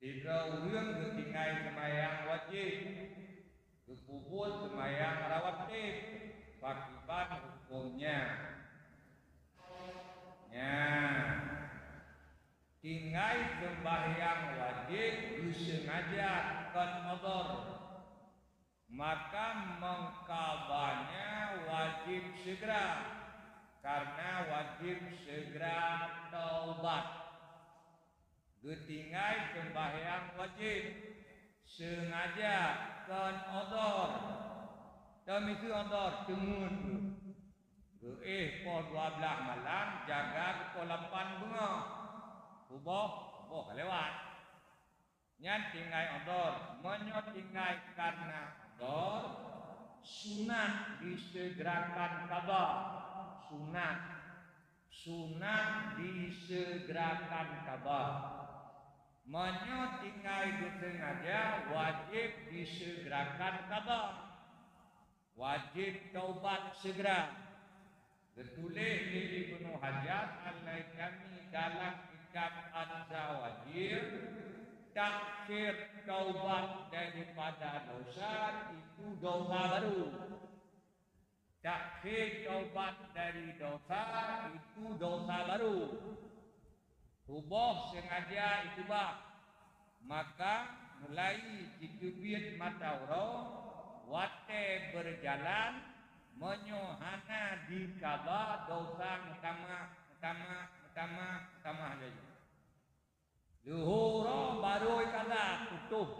Jika urang ketinggai semayang wajib, kekubur semayang rawatib, pakiban hukumnya. Ya, tinggai sembahyang wajib disengaja kan odor, maka mengkabanya wajib segera, karena wajib segera taubat. Getingai sembahyang wajib sengaja kan odor, demi odor tengun. Po 12 malam jaga pukul 8 bunga. Buboh lewat. Nyan tinggai odor, menyo tinggai karena odor, sunat disegerakan kabar. Sunat disegerakan kabar. Menyo tinggai disengaja wajib disegerakan kabar. Wajib taubat segera. Tertulis di Ibnu Hajar Al-Haytami dalam kitab An-Zawajir, takhir taubat daripada dosa itu dosa baru. Takhir taubat dari dosa itu dosa baru. Tubuh sengaja itu maka mulai dikubit mata orang, wate berjalan menyohana dikaba dosa utama saja. Luhur baru kada utuh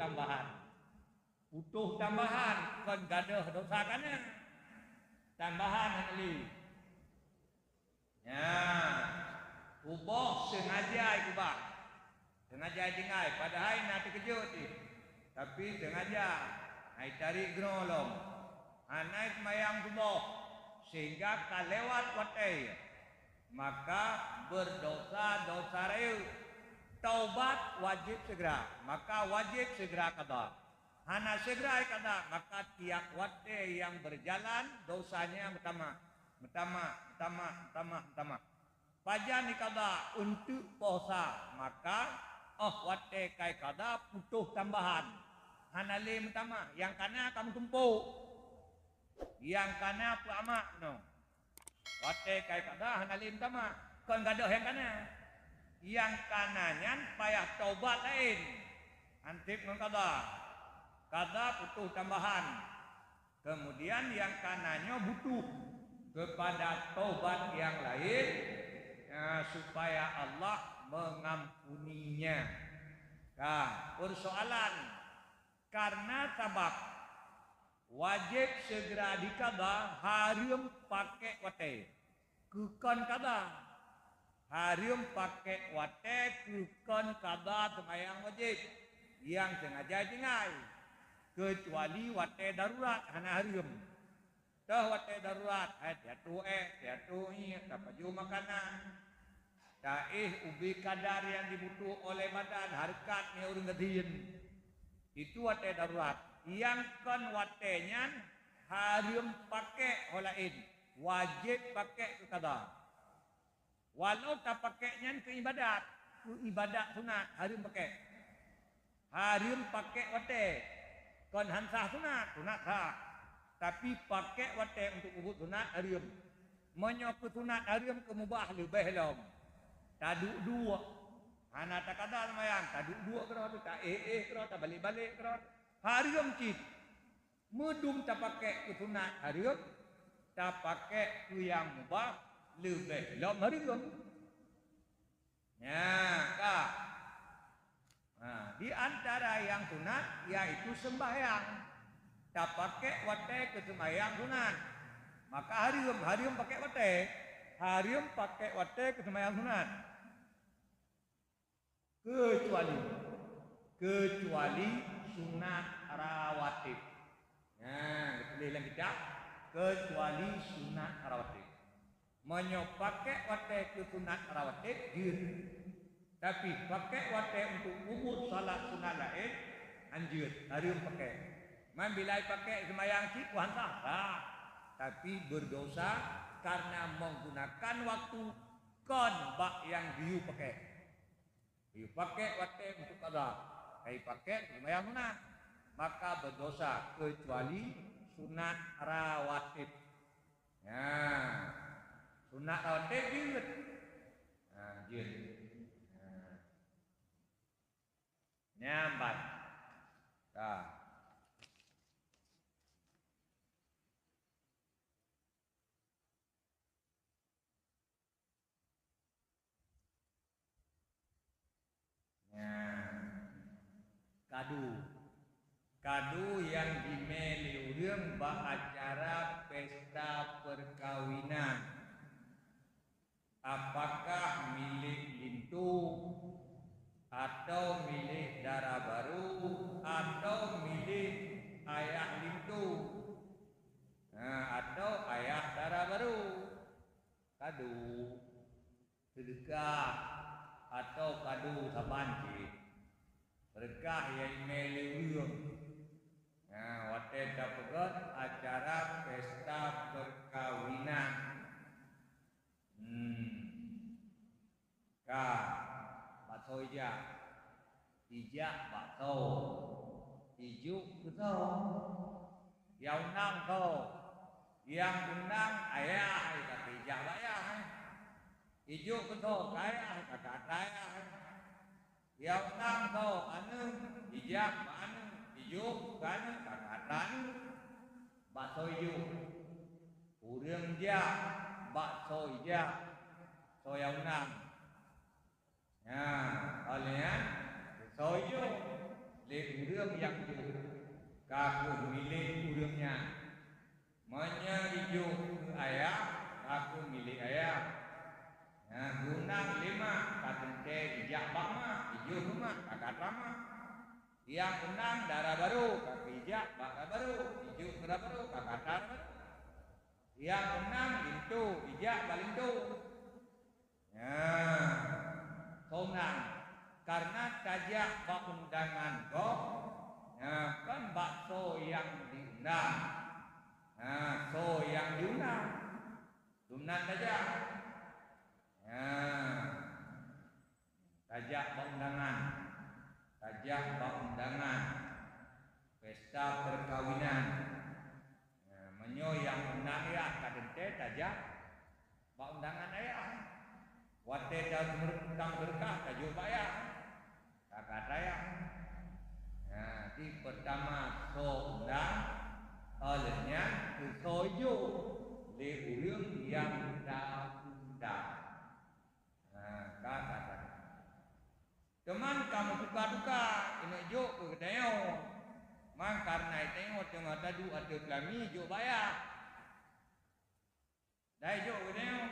tambahan kan gaduh dosa kana tambahan ali. Ya, ubah sengaja itu sengaja tinggal padahal nak terkejut tapi sengaja ai tarik grolong. Naik mayang subuh sehingga kalewat watai maka berdosa reu. Taubat wajib segera, maka wajib segera kada. Hana segera kada, maka tiap watai yang berjalan dosanya pertama. Pajan kada untuk puasa, maka watai kai kada putuh tambahan. Hana le pertama, yang kana kamu tumpuk. Yang kana pama no. Wate kai kada hanalim tama. Kon gadoh yang kana. Yang kanannya payah taubat lain. Antip mengkada. Kada butuh tambahan. Kemudian yang kanannya butuh kepada taubat yang lain supaya Allah mengampuninya. Nah, persoalan karena sabab wajib segera dikada harum pakai wate. Kukon kada. Harum pakai wate kukon kada semayang wajib. Yang sengaja tinggal. Kecuali wate darurat hana harum. Dah wate darurat. Tiatu tapaju makanan. Ubi kadar yang dibutuh oleh badan. Harkat ni urang gadin. Itu wate darurat. Yang kon watenya harum pakai holain wajib pakai kada. Walau tak pakainya ke ibadat sunat harum pakai wate. Kon hansah sunat sah. Tapi pakai wate untuk ubud sunat harum. Menyokut sunat harum ke mubah lebih lom. Taduk dua. Hana tak kada semayang. Taduk dua kerana tak kerana tak balik kerana. Harum cip. Mudum tak pakai ke sunat harum. Tak pakai ke yang mubah. Lebih lom harum. Ya, kak. Di antara yang sunat, yaitu sembahyang. Tak pakai wate ke sembahyang sunat. Maka harum pakai wate. Harum pakai wate ke sembahyang sunat. Kecuali sunat rawatib. Nah, kemudian kita kecuali sunat rawatib. Menyopakai wate ke sunat rawatib jin. Tapi pakai wate untuk umur salat sunat lain anjur harum pakai. Bila pakai semayang cik sah. Tapi berdosa karena menggunakan waktu kon bak yang diu pakai. Diu pakai wate untuk kada. kai pakai sembahyang sunat, maka berdosa kecuali sunat rawatib. Ya, sunat rawatib jeut. Nah, jeut. Nyambat. Dah. Kadu yang dimeli urang acara pesta perkawinan, apakah milik lintu atau milik darah baru atau milik ayah lintu, atau ayah darah baru. Kadu sedekah atau kadu sabanci berkah yang meliurang. Wate dapat acara pesta perkawinan. Bakso ijak bakso, ijuk beto, yang undang to, yang undang ayah kata ijak bayah, ijuk beto kaya kata ayah. Yang undang to anu ijak anu ijuk kan kakatan bakso ijuk urang jak bakso ijak so yang undang kalian so ijuk le urang yang ijuk kaku milik urangnya manya ijuk ayah kaku milik ayah. Gunang 5 katente ijak bakma ijuk rumah kakak lama. Yang undang darah baru kakak ijak bakal baru ijuk darah baru kakak baru. Yang undang lintu ijak balintu. Sonang karena tajak bak undangan kok. Kan bakso yang diundang. So yang diundang. Dunan tajak. Tajak undangan, pesta perkawinan. Menyo yang undang ya kadente tajak undangan ayah. Wate undang berkah tajuk bayar. Kakak saya. Di pertama so undang, olehnya sojo le urang yang undang. Kata teman kamu suka-duka ini juk ke kedai. Mang karena tengok tengok tadu ada kami juk bayar. Dai juk kedai.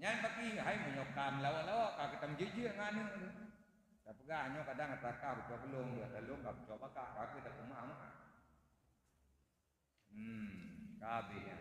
Nyan pagi hai menyokam lawak-lawak ka kita menjiji nganu. Tapi ganyo kadang ataka betul belum dia telung ka coba ka aku tak kumah. Kabe ya.